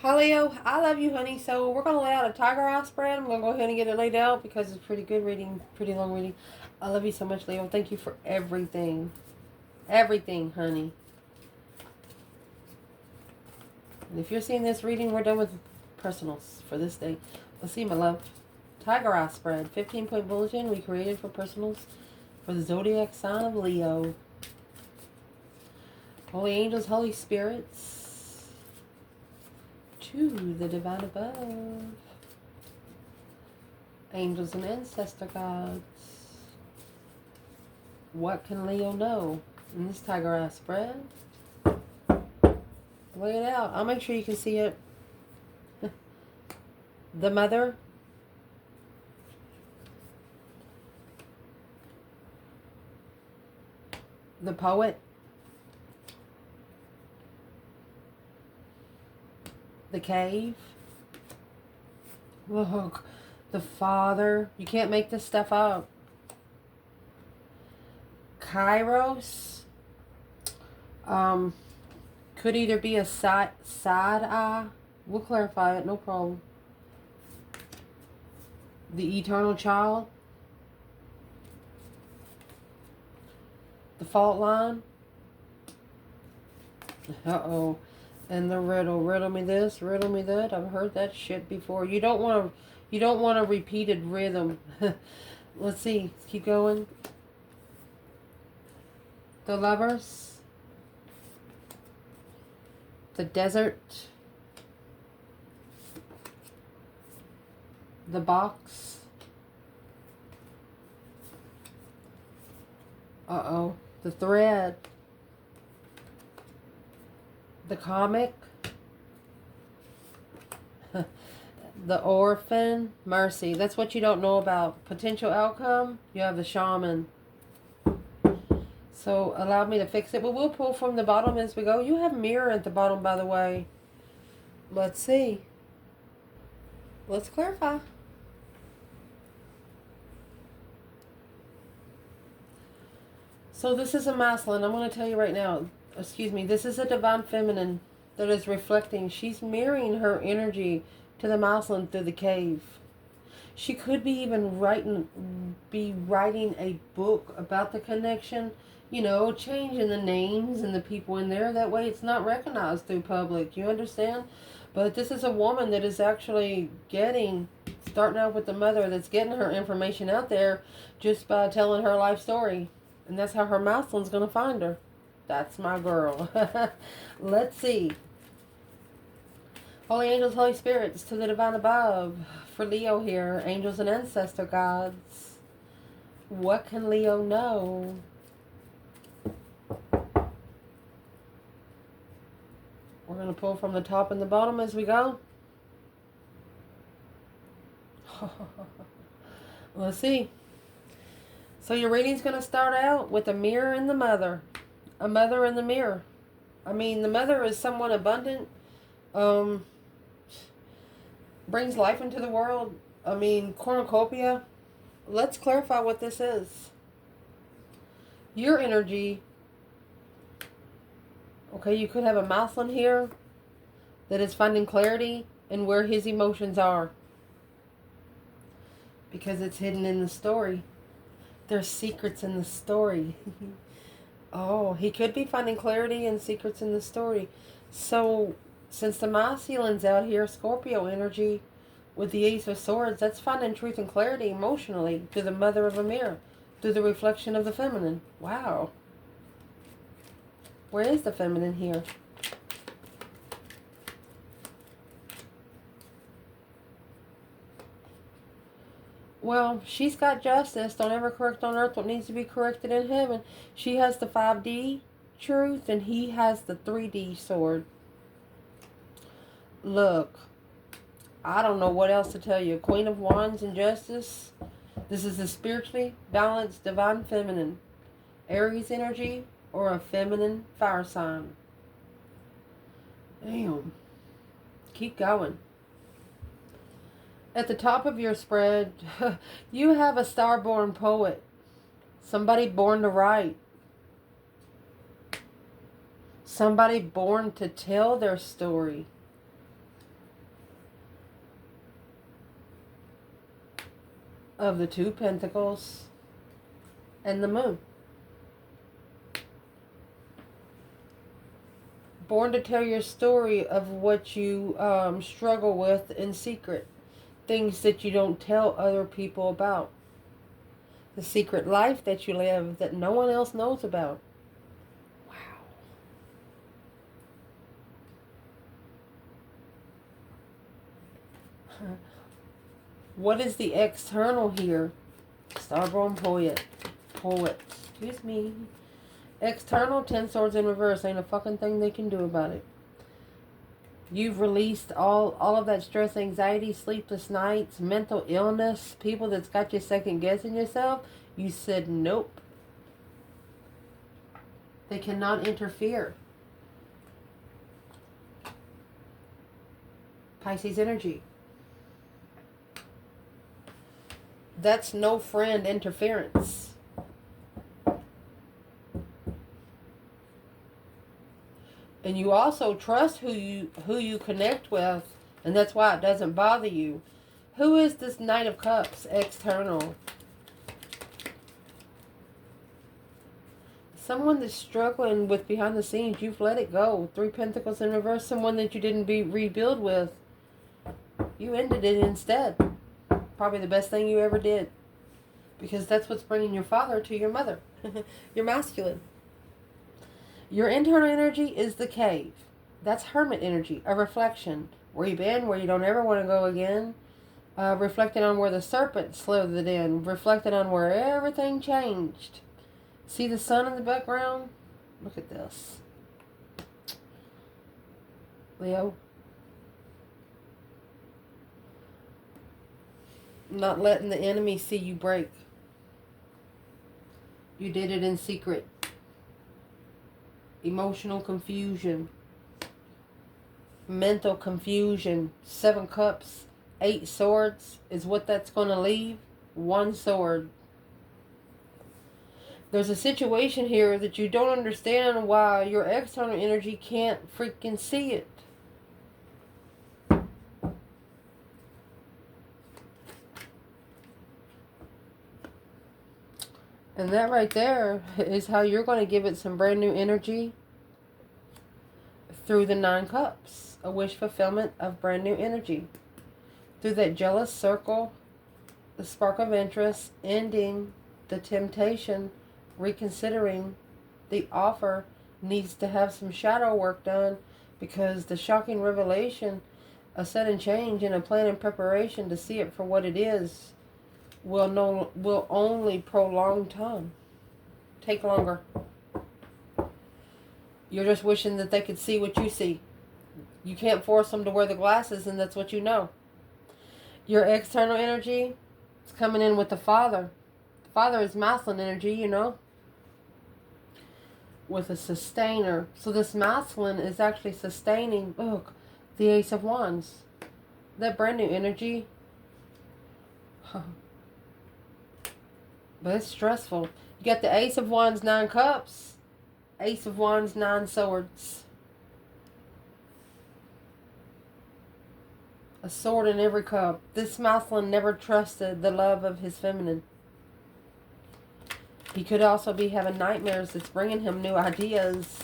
Hi Leo, I love you, honey. So we're gonna lay out a tiger eye spread. I'm gonna go ahead and get it laid out because it's pretty good reading, pretty long reading. I love you so much, Leo. Thank you for everything, everything, honey. And if you're seeing this reading, we're done with personals for this day. Let's see, my love. Tiger eye spread, 15-point bulletin we created for personals for the zodiac sign of Leo. Holy angels, holy spirits, to the divine above. Angels and ancestor gods. What can Leo know in this tiger eye spread? Lay it out. I'll make sure you can see it. The mother. The poet. The cave. Look. The father. You can't make this stuff up. Kairos. Could either be a side eye. We'll clarify it, no problem. The eternal child. The fault line. Uh-oh. And the riddle. Riddle me this, riddle me that. I've heard that shit before. You don't want a repeated rhythm. Let's see. Keep going. The lovers. The desert. The box. Uh-oh. The thread. The comic. The orphan. Mercy. That's what you don't know about. Potential outcome. You have the shaman. So allow me to fix it. But we'll pull from the bottom as we go. You have mirror at the bottom, by the way. Let's see. Let's clarify. So this is a masculine. I'm going to tell you right now. Excuse me. This is a divine feminine that is reflecting. She's mirroring her energy to the masculine through the cave. She could be even writing a book about the connection. You know, changing the names and the people in there. That way it's not recognized through public. You understand? But this is a woman that is actually starting out with the mother, that's getting her information out there just by telling her life story. And that's how her masculine's going to find her. That's my girl. Let's see. Holy angels, holy spirits, to the divine above. For Leo here, angels and ancestor gods. What can Leo know? We're going to pull from the top and the bottom as we go. Let's see. So your reading's going to start out with a mirror and the mother. A mother in the mirror. I mean, the mother is somewhat abundant. Brings life into the world. I mean, cornucopia. Let's clarify what this is. Your energy. Okay, you could have a masculine here that is finding clarity in where his emotions are. Because it's hidden in the story. There's secrets in the story. Oh, he could be finding clarity and secrets in the story. So, since the masculine's out here, Scorpio energy, with the Ace of Swords, that's finding truth and clarity emotionally through the mother of a mirror, through the reflection of the feminine. Wow. Where is the feminine here? Well, she's got justice. Don't ever correct on earth what needs to be corrected in heaven. She has the 5D truth, and he has the 3D sword. Look, I don't know what else to tell you. Queen of Wands and Justice. This is a spiritually balanced divine feminine. Aries energy or a feminine fire sign. Damn. Keep going. At the top of your spread, you have a starborn poet. Somebody born to write. Somebody born to tell their story. of the Two Pentacles and the Moon. Born to tell your story of what you struggle with in secret. Things that you don't tell other people about. The secret life that you live that no one else knows about. Wow. What is the external here? Starborn poet. Excuse me. External, 10 swords in reverse. Ain't a fucking thing they can do about it. You've released all of that stress, anxiety, sleepless nights, mental illness, people that's got you second guessing yourself. You said nope. They cannot interfere. Pisces energy. That's no friend interference. And you also trust who you connect with, and that's why it doesn't bother you. Who is this Knight of Cups external? Someone that's struggling with behind the scenes. You've let it go. Three Pentacles in reverse. Someone that you didn't rebuild with. You ended it instead. Probably the best thing you ever did. Because that's what's bringing your father to your mother. You're masculine. Your internal energy is the cave. That's hermit energy, a reflection. Where you've been, where you don't ever want to go again. Reflecting on where the serpent slithered in. Reflecting on where everything changed. See the sun in the background? Look at this. Leo. Not letting the enemy see you break. You did it in secret. Emotional confusion. Mental confusion. 7 cups. 8 swords is what that's going to leave. 1 sword. There's a situation here that you don't understand why your external energy can't freaking see it. And that right there is how you're going to give it some brand new energy through the 9 cups. A wish fulfillment of brand new energy. Through that jealous circle, the spark of interest, ending the temptation, reconsidering the offer needs to have some shadow work done because the shocking revelation, a sudden change in a plan and preparation to see it for what it is will only prolong time. Take longer. You're just wishing that they could see what you see. You can't force them to wear the glasses, and that's what you know. Your external energy is coming in with the Father. The Father is masculine energy, you know. With a sustainer. So this masculine is actually sustaining, look, the Ace of Wands. That brand new energy. But it's stressful. You got the Ace of Wands, 9 cups. Ace of Wands, 9 swords. A sword in every cup. This masculine never trusted the love of his feminine. He could also be having nightmares that's bringing him new ideas.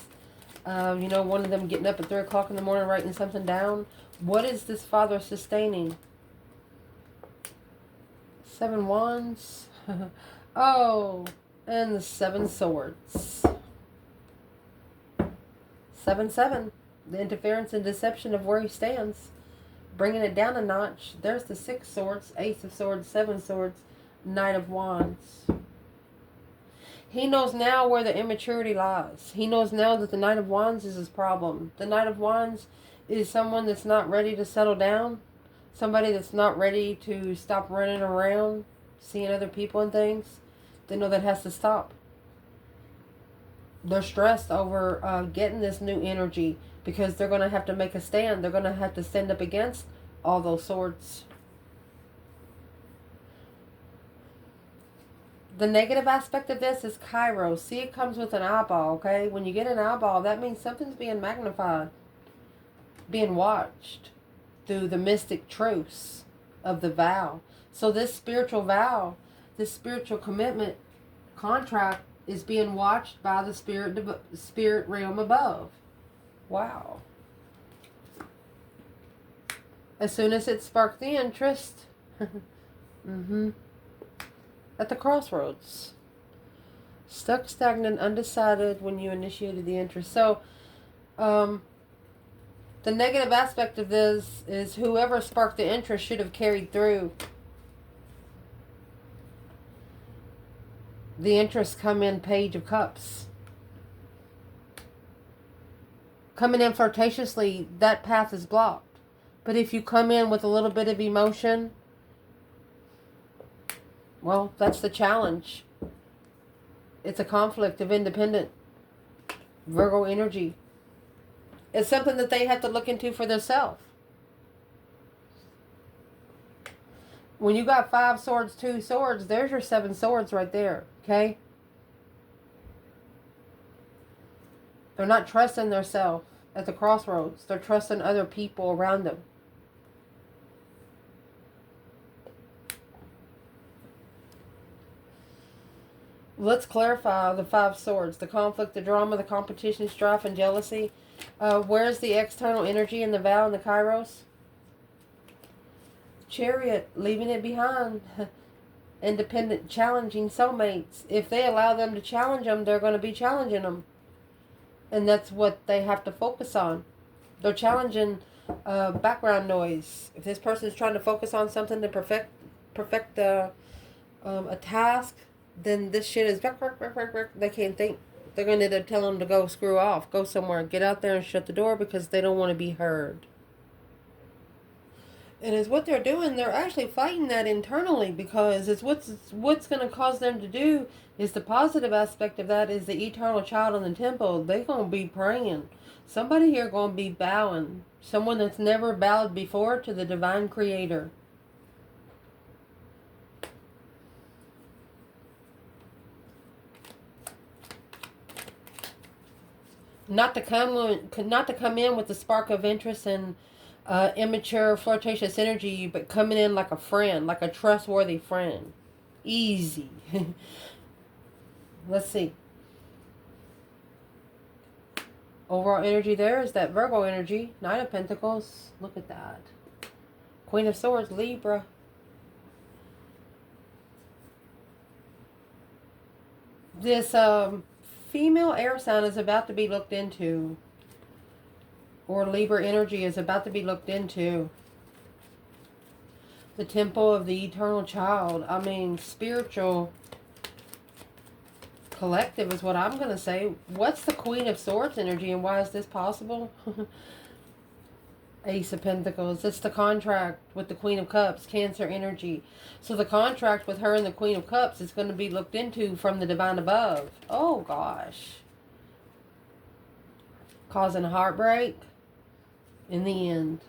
You know, one of them getting up at 3 o'clock in the morning writing something down. What is this father sustaining? 7 wands. Oh, and the 7 swords. 7-7. The interference and deception of where he stands. Bringing it down a notch. There's the 6 swords, Ace of Swords, 7 swords, Knight of Wands. He knows now where the immaturity lies. He knows now that the Knight of Wands is his problem. The Knight of Wands is someone that's not ready to settle down. Somebody that's not ready to stop running around, seeing other people and things. They know that has to stop. They're stressed over getting this new energy because they're going to have to make a stand. They're going to have to stand up against all those swords. The negative aspect of this is Kairos. See, it comes with an eyeball, okay? When you get an eyeball, that means something's being magnified, being watched through the mystic truths of the vow. So this spiritual vow, this spiritual commitment contract is being watched by the spirit realm above. Wow. As soon as it sparked the interest, at the crossroads. Stuck, stagnant, undecided when you initiated the interest. So, the negative aspect of this is whoever sparked the interest should have carried through. The interest come in Page of Cups. Coming in flirtatiously, that path is blocked. But if you come in with a little bit of emotion, well, that's the challenge. It's a conflict of independent Virgo energy. It's something that they have to look into for themselves. When you got 5 swords, 2 swords, there's your 7 swords right there, okay? They're not trusting themselves at the crossroads. They're trusting other people around them. Let's clarify the 5 swords. The conflict, the drama, the competition, strife, and jealousy. Where's the external energy in the vow and the kairos? Chariot, leaving it behind. Independent, challenging soulmates. If they allow them to challenge them, they're going to be challenging them. And that's what they have to focus on. They're challenging background noise. If this person is trying to focus on something to perfect a task, then this shit is... They can't think. They're going to end up telling them to go screw off. Go somewhere. Get out there and shut the door because they don't want to be heard. And it's what they're doing. They're actually fighting that internally because it's what's going to cause them to do is the positive aspect of that is the eternal child in the temple. They're going to be praying. Somebody here going to be bowing. Someone that's never bowed before to the divine creator. Not to come in with the spark of interest and immature, flirtatious energy, but coming in like a friend, like a trustworthy friend. Easy. Let's see. Overall energy there is that Virgo energy. Knight of Pentacles. Look at that. Queen of Swords, Libra. This female air sign is about to be looked into. Or Libra energy is about to be looked into. The temple of the eternal child. I mean, spiritual collective is what I'm going to say. What's the Queen of Swords energy and why is this possible? Ace of Pentacles. It's the contract with the Queen of Cups, Cancer energy. So the contract with her and the Queen of Cups is going to be looked into from the divine above. Oh, gosh. Causing heartbreak. In the end.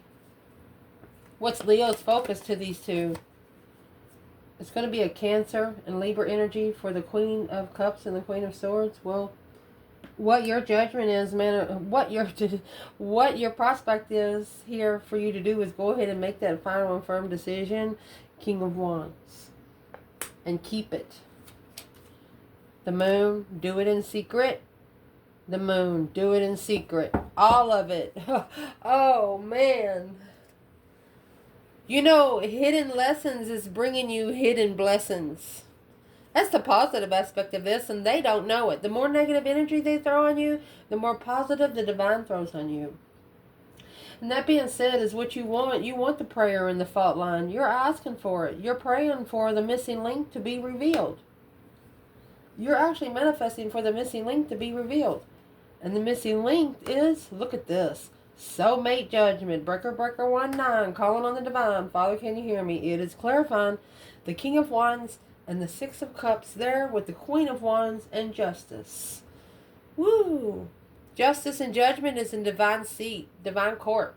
What's Leo's focus to these two? It's going to be a Cancer and Libra energy for the Queen of Cups and the Queen of Swords. Well, what your judgment is, man, what your prospect is here for you to do is go ahead and make that final and firm decision. King of Wands. And keep it. The Moon, do it in secret. The Moon, do it in secret. All of it. Oh, man. You know, hidden lessons is bringing you hidden blessings. That's the positive aspect of this, and they don't know it. The more negative energy they throw on you, the more positive the divine throws on you. And that being said, is what you want. You want the prayer in the fault line. You're asking for it. You're praying for the missing link to be revealed. You're actually manifesting for the missing link to be revealed. And the missing link is, look at this, soulmate judgment, breaker 19, calling on the divine. Father, can you hear me? It is clarifying the King of Wands and the Six of Cups there with the Queen of Wands and Justice. Woo! Justice and judgment is in divine seat, divine court.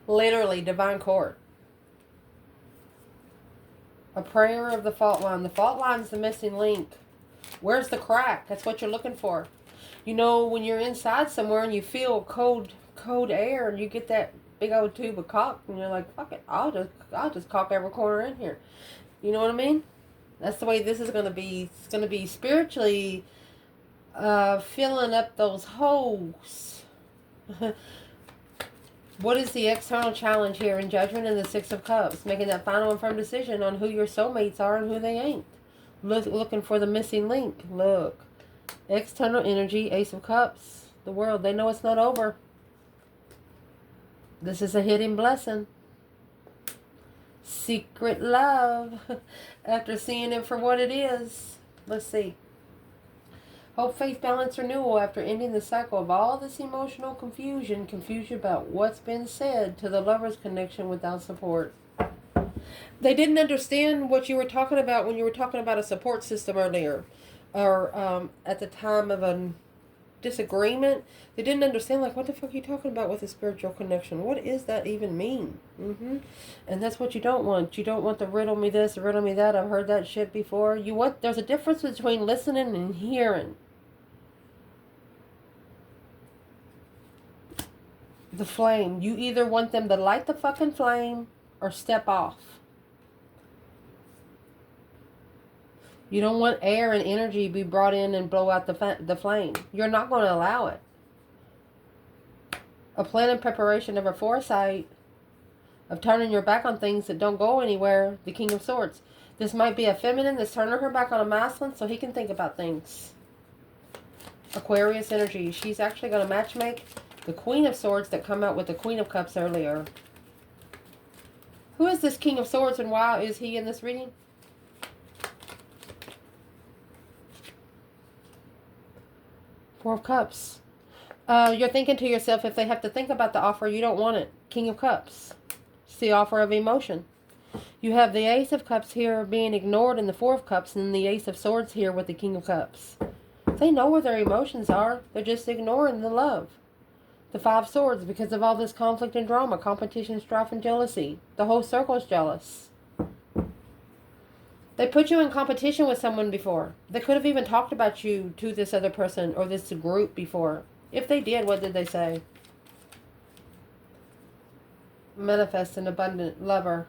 Literally, divine court. A prayer of the fault line. The fault line is the missing link. Where's the crack? That's what you're looking for. You know, when you're inside somewhere and you feel cold air and you get that big old tube of cock, and you're like, fuck it, I'll just cock every corner in here. You know what I mean? That's the way this is going to be. It's going to be spiritually filling up those holes. What is the external challenge here in Judgment and the Six of Cups? Making that final and firm decision on who your soulmates are and who they ain't. Looking for the missing link. Look. External energy, Ace of Cups. The world. They know it's not over. This is a hidden blessing. Secret love. After seeing it for what it is. Let's see. Hope, faith, balance, renewal after ending the cycle of all this emotional confusion about what's been said to the lover's connection without support. They didn't understand what you were talking about when you were talking about a support system earlier, or at the time of a disagreement. They didn't understand, like, what the fuck are you talking about with a spiritual connection? What does that even mean? And that's what you don't want. You don't want the riddle me this, riddle me that. I've heard that shit before. There's a difference between listening and hearing. The flame. You either want them to light the fucking flame or step off. You don't want air and energy be brought in and blow out the flame. You're not going to allow it. A plan and preparation of a foresight of turning your back on things that don't go anywhere. The King of Swords. This might be a feminine that's turning her back on a masculine so he can think about things. Aquarius energy. She's actually going to matchmake the Queen of Swords that come out with the Queen of Cups earlier. Who is this King of Swords and why is he in this reading? Four of Cups. You're thinking to yourself, if they have to think about the offer, you don't want it. King of Cups. It's the offer of emotion. You have the Ace of Cups here being ignored in the Four of Cups and the Ace of Swords here with the King of Cups. They know where their emotions are. They're just ignoring the love. The Five Swords, because of all this conflict and drama, competition, strife, and jealousy. The whole circle's jealous. They put you in competition with someone before. They could have even talked about you to this other person or this group before. If they did, what did they say? Manifest an abundant lover.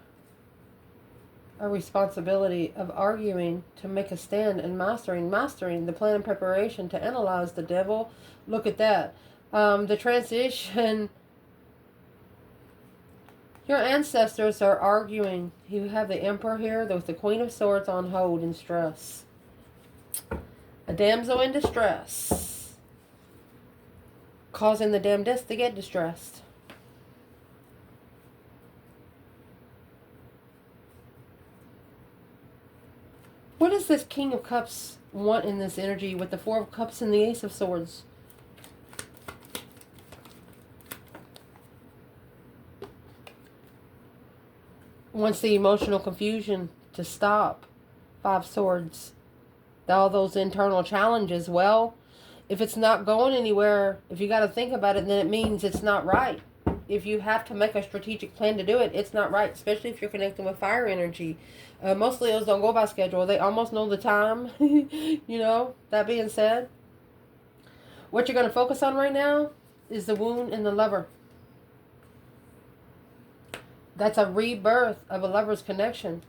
A responsibility of arguing to make a stand and mastering the plan and preparation to analyze the devil. Look at that. The transition. Your ancestors are arguing. You have the Emperor here with the Queen of Swords on hold in stress. A damsel in distress. Causing the damnedest to get distressed. What does this King of Cups want in this energy with the Four of Cups and the Ace of Swords? Wants the emotional confusion to stop. Five Swords. All those internal challenges. Well, if it's not going anywhere, if you got to think about it, then it means it's not right. If you have to make a strategic plan to do it, it's not right. Especially if you're connecting with fire energy. Most Leos don't go by schedule. They almost know the time. You know, that being said, what you're going to focus on right now is the wound and the lover. That's a rebirth of a lover's connection.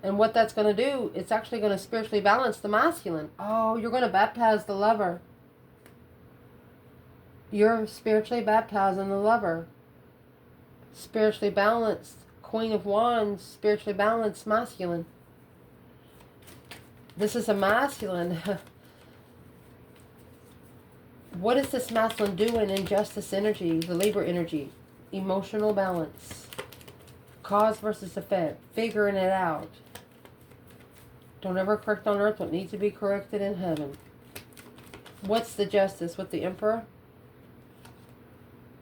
And what that's going to do, it's actually going to spiritually balance the masculine. Oh, you're going to baptize the lover. You're spiritually baptizing the lover. Spiritually balanced Queen of Wands, spiritually balanced masculine. This is a masculine. What is this masculine doing in justice energy, the Libra energy? Emotional balance. Cause versus effect. Figuring it out. Don't ever correct on earth what needs to be corrected in heaven. What's the justice with the Emperor?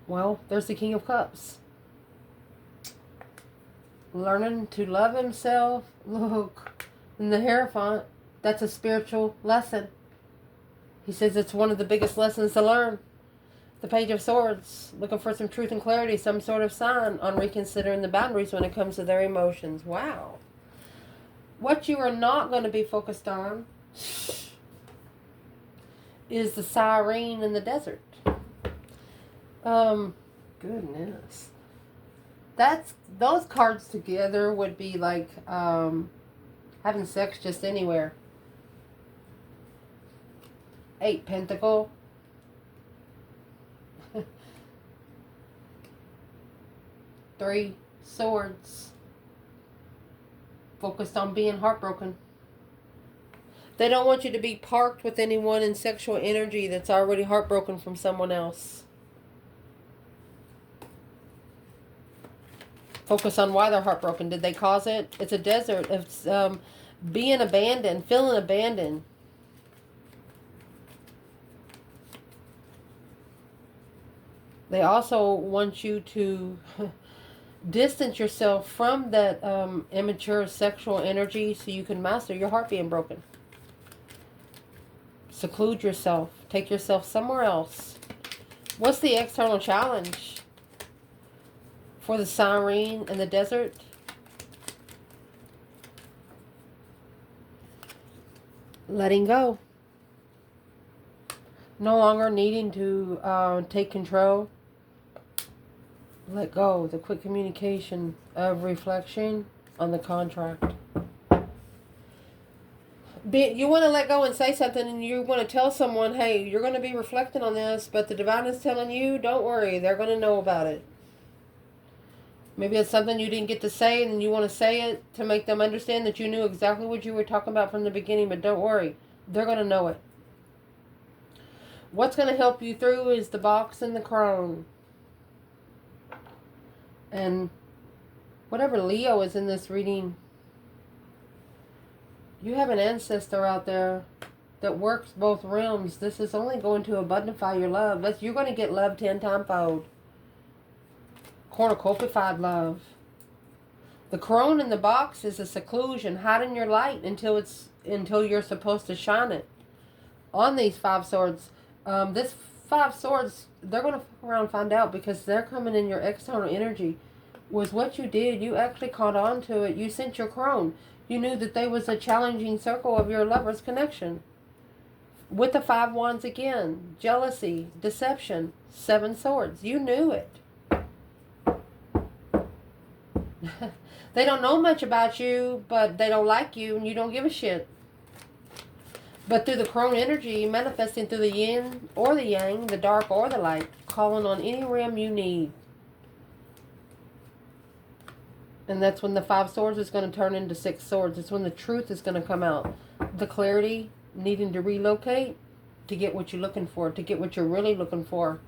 Well, there's the King of Cups. Learning to love himself. Look, in the Hierophant, that's a spiritual lesson. He says it's one of the biggest lessons to learn. The Page of Swords, looking for some truth and clarity, some sort of sign on reconsidering the boundaries when it comes to their emotions. Wow. What you are not going to be focused on is the siren in the desert. Goodness. Those cards together would be like having sex just anywhere. 8 Pentacle. 3 Swords. Focused on being heartbroken. They don't want you to be parked with anyone in sexual energy that's already heartbroken from someone else. Focus on why they're heartbroken. Did they cause it? It's a desert. It's being abandoned, feeling abandoned. They also want you to distance yourself from that immature sexual energy so you can master your heart being broken. Seclude yourself. Take yourself somewhere else. What's the external challenge for the siren and the desert? Letting go. No longer needing to take control. Let go. The quick communication of reflection on the contract. You want to let go and say something, and you want to tell someone, hey, you're going to be reflecting on this, but the divine is telling you, don't worry, they're going to know about it. Maybe it's something you didn't get to say, and you want to say it to make them understand that you knew exactly what you were talking about from the beginning, but don't worry, they're going to know it. What's going to help you through is the box and the crone. And whatever Leo is in this reading, you have an ancestor out there that works both realms. This is only going to abundify your love. You're going to get love 10 times fold. Cornucopified love. The crone in the box is a seclusion, hiding your light until you're supposed to shine it. On these 5 swords, this 5 swords, they're going to fuck around and find out, because they're coming in your external energy. Was what you did. You actually caught on to it. You sent your crone. You knew that there was a challenging circle of your lover's connection. With the 5 wands again, jealousy, deception, 7 swords. You knew it. They don't know much about you, but they don't like you, and you don't give a shit. But through the crone energy, manifesting through the yin or the yang, the dark or the light, calling on any realm you need. And that's when the 5 swords is going to turn into 6 swords. It's when the truth is going to come out. The clarity, needing to relocate to get what you're looking for, to get what you're really looking for.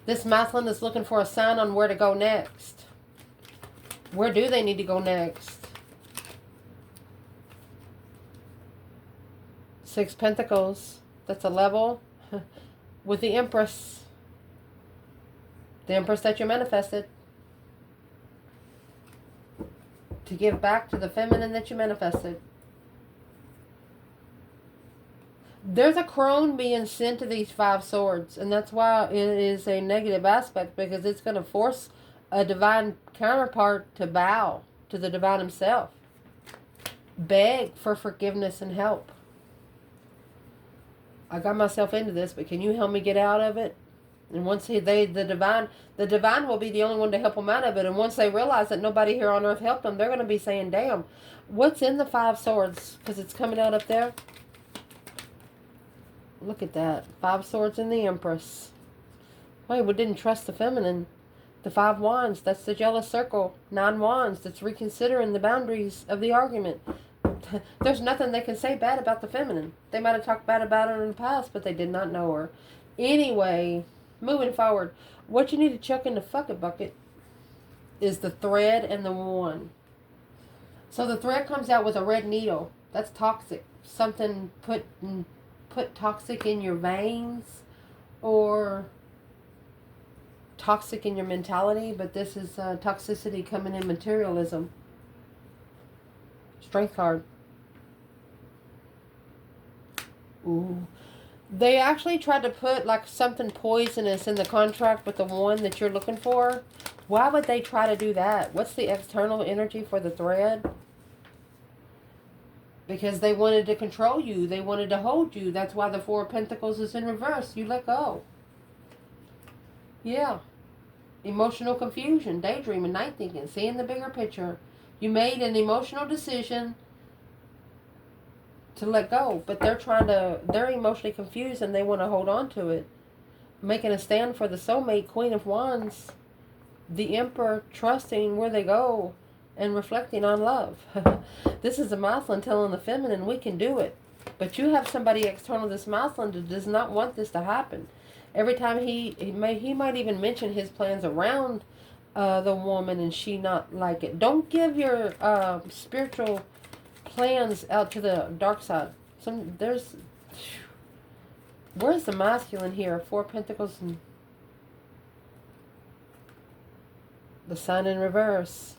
This masculine is looking for a sign on where to go next. Where do they need to go next? 6 Pentacles. That's a level with the Empress. The Empress that you manifested. To give back to the feminine that you manifested. There's a crone being sent to these 5 swords, and that's why it is a negative aspect, because it's going to force a divine counterpart to bow to the divine himself. Beg for forgiveness and help. I got myself into this, but can you help me get out of it? And once the divine will be the only one to help them out of it. And once they realize that nobody here on earth helped them, they're going to be saying, damn, what's in the 5 swords? Because it's coming out up there. Look at that. 5 swords in the Empress. Wait, we didn't trust the feminine. The 5 wands, that's the jealous circle. 9 wands, that's reconsidering the boundaries of the argument. There's nothing they can say bad about the feminine. They might have talked bad about her in the past, but they did not know her. Anyway, moving forward, what you need to chuck in the fucking bucket is the thread and the wand. So the thread comes out with a red needle. That's toxic. Something put toxic in your veins, or toxic in your mentality, but this is toxicity coming in materialism. Strength card. Ooh. They actually tried to put like something poisonous in the contract with the one that you're looking for. Why would they try to do that? What's the external energy for the thread? Because they wanted to control you. They wanted to hold you. That's why the 4 of Pentacles is in reverse. You let go. Yeah. Emotional confusion, daydreaming, night thinking, seeing the bigger picture. You made an emotional decision to let go, but they're emotionally confused and they want to hold on to it. Making a stand for the soulmate, Queen of Wands, the Emperor, trusting where they go and reflecting on love. This is a masculine telling the feminine, we can do it. But you have somebody external to this masculine that does not want this to happen. Every time he might even mention his plans around the woman and she not like it. Don't give your spiritual plans out to the dark side. Where's the masculine here? Four Pentacles and the Sun in reverse.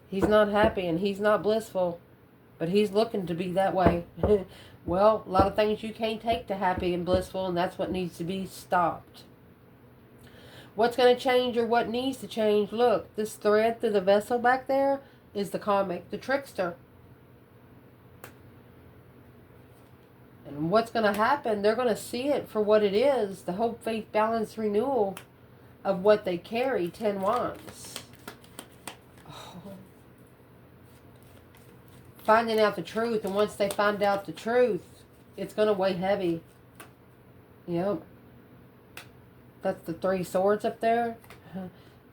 He's not happy and he's not blissful, but he's looking to be that way. Well, a lot of things you can't take to happy and blissful, and that's what needs to be stopped. What's going to change or what needs to change? Look, this thread through the vessel back there is the karmic, the trickster. And what's going to happen, they're going to see it for what it is, the hope, faith, balance, renewal of what they carry, 10 Wands. Finding out the truth, and once they find out the truth, it's going to weigh heavy. Yep. That's the 3 swords up there,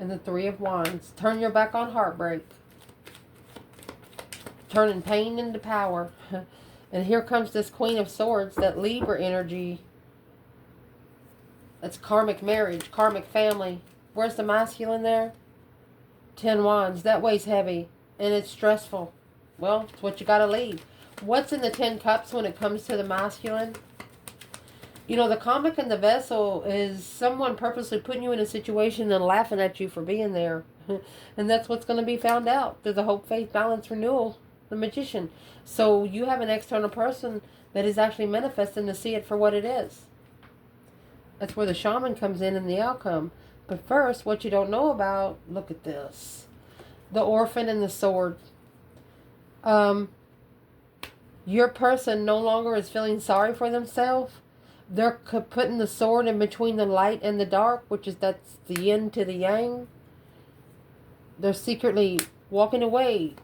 and the 3 of Wands. Turn your back on heartbreak. Turning pain into power. And here comes this Queen of Swords, that Libra energy. That's karmic marriage, karmic family. Where's the masculine there? 10 Wands. That weighs heavy, and it's stressful. Well, it's what you got to leave. What's in the 10 Cups when it comes to the masculine? You know, the comic in the vessel is someone purposely putting you in a situation and laughing at you for being there. And that's what's going to be found out through the hope, faith, balance, renewal, the magician. So you have an external person that is actually manifesting to see it for what it is. That's where the shaman comes in the outcome. But first, what you don't know about, look at this. The orphan and the sword. Your person no longer is feeling sorry for themselves. They're putting the sword in between the light and the dark, that's the yin to the yang. They're secretly walking away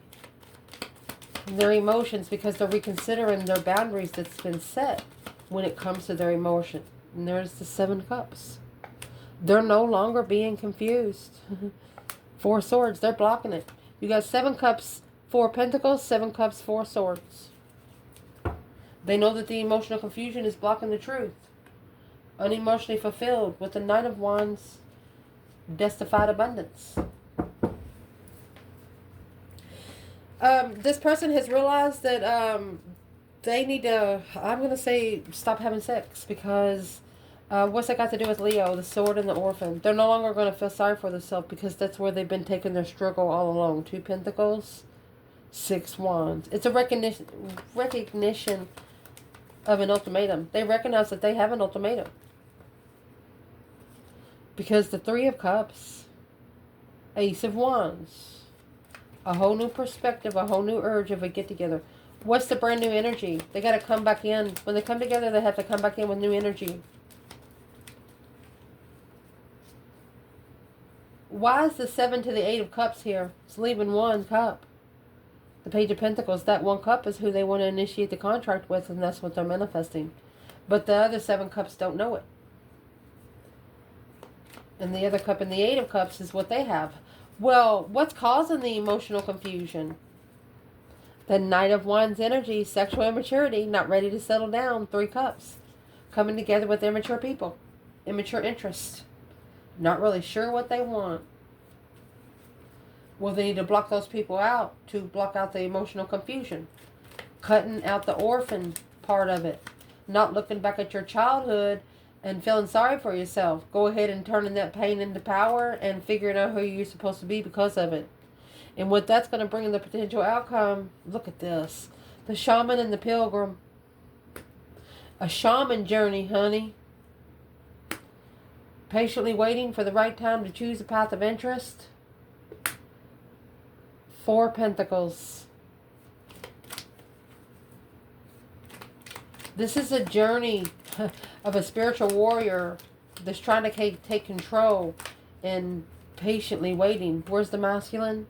from their emotions because they're reconsidering their boundaries that's been set when it comes to their emotion. And there's the 7 Cups. They're no longer being confused. 4 swords, they're blocking it. You got 7 Cups, 4 Pentacles, 7 Cups, 4 swords. They know that the emotional confusion is blocking the truth. Unemotionally fulfilled with the Knight of Wands, destified abundance. This person has realized that they need to, I'm going to say, stop having sex because what's that got to do with Leo, the sword and the orphan? They're no longer going to feel sorry for themselves because that's where they've been taking their struggle all along. 2 Pentacles, 6 Wands. It's a recognition of an ultimatum. They recognize that they have an ultimatum. Because the 3 of Cups, Ace of Wands, a whole new perspective, a whole new urge of a get-together. What's the brand new energy? They got to come back in. When they come together, they have to come back in with new energy. Why is the 7 to the 8 of Cups here? It's leaving 1 cup. The Page of Pentacles, that 1 cup is who they want to initiate the contract with, and that's what they're manifesting. But the other 7 cups don't know it. And the other cup and the 8 of Cups is what they have. Well, what's causing the emotional confusion? The Knight of Wands energy, sexual immaturity, not ready to settle down, 3 cups. Coming together with immature people. Immature interest. Not really sure what they want. Well, they need to block those people out to block out the emotional confusion. Cutting out the orphan part of it. Not looking back at your childhood and feeling sorry for yourself. Go ahead and turning that pain into power and figuring out who you're supposed to be because of it. And what that's going to bring in the potential outcome, look at this. The shaman and the pilgrim. A shaman journey, honey. Patiently waiting for the right time to choose a path of interest. 4 Pentacles. This is a journey of a spiritual warrior that's trying to take control and patiently waiting. Where's the masculine?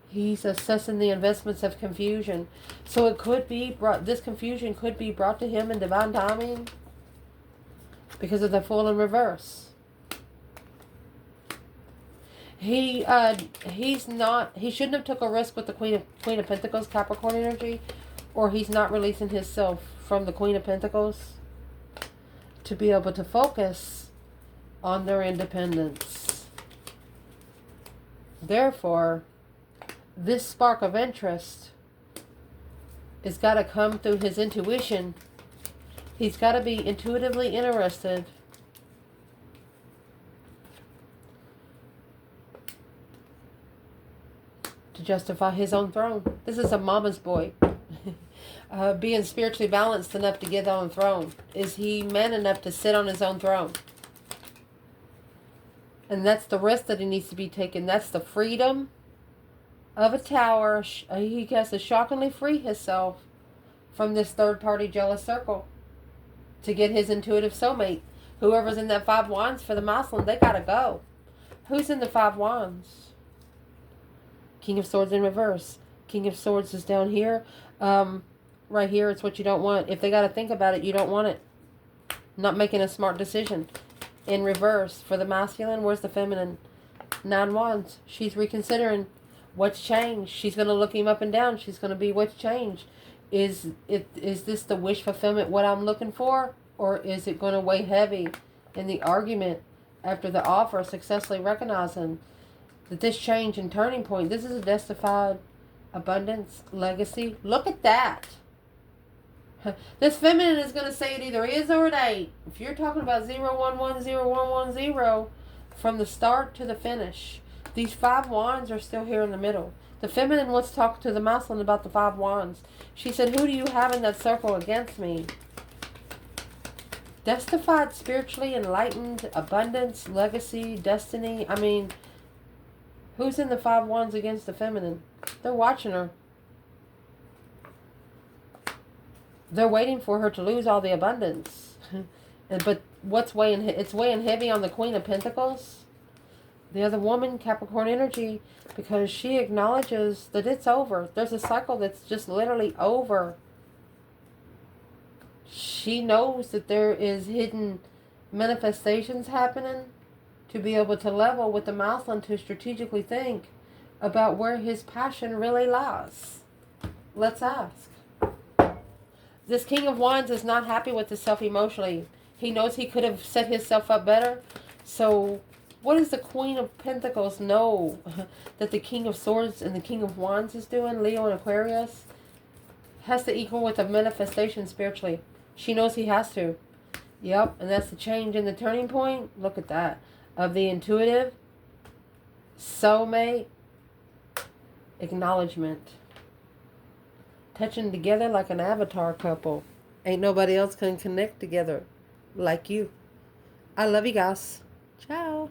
He's assessing the investments of confusion. So it could be this confusion could be brought to him in divine timing because of the Fool in reverse. He shouldn't have took a risk with the Queen of Pentacles, Capricorn energy, or he's not releasing himself from the Queen of Pentacles to be able to focus on their independence. Therefore, this spark of interest has got to come through his intuition. He's got to be intuitively interested to justify his own throne. This is a mama's boy. Being spiritually balanced enough to get on the throne. Is he man enough to sit on his own throne? And that's the risk that he needs to be taken. That's the freedom of a tower. He has to shockingly free himself from this third-party jealous circle to get his intuitive soulmate. Whoever's in that 5 wands for the masculine, they gotta go. Who's in the 5 wands? King of Swords in reverse. King of Swords is down here. Right here, it's what you don't want. If they got to think about it, you don't want it. Not making a smart decision. In reverse, for the masculine, where's the feminine? 9 wands. She's reconsidering what's changed. She's going to look him up and down. She's going to be, what's changed? Is this the wish fulfillment, what I'm looking for? Or is it going to weigh heavy in the argument after the offer, successfully recognizing that this change and turning point, this is a justified abundance, legacy. Look at that. This feminine is going to say it either is or it ain't. If you're talking about 0110110 from the start to the finish, these 5 wands are still here in the middle. The feminine wants to talk to the masculine about the 5 wands. She said, who do you have in that circle against me? Justified, spiritually enlightened, abundance, legacy, destiny. I mean, who's in the 5 wands against the feminine? They're watching her. They're waiting for her to lose all the abundance. But what's weighing? It's weighing heavy on the Queen of Pentacles. The other woman, Capricorn energy, because she acknowledges that it's over. There's a cycle that's just literally over. She knows that there is hidden manifestations happening to be able to level with the masculine to strategically think about where his passion really lies. Let's ask. This King of Wands is not happy with himself emotionally. He knows he could have set himself up better. So what does the Queen of Pentacles know that the King of Swords and the King of Wands is doing? Leo and Aquarius has to equal with a manifestation spiritually. She knows he has to. Yep, and that's the change in the turning point. Look at that. Of the intuitive, soulmate, acknowledgement. Touching together like an avatar couple. Ain't nobody else can connect together like you. I love you guys. Ciao.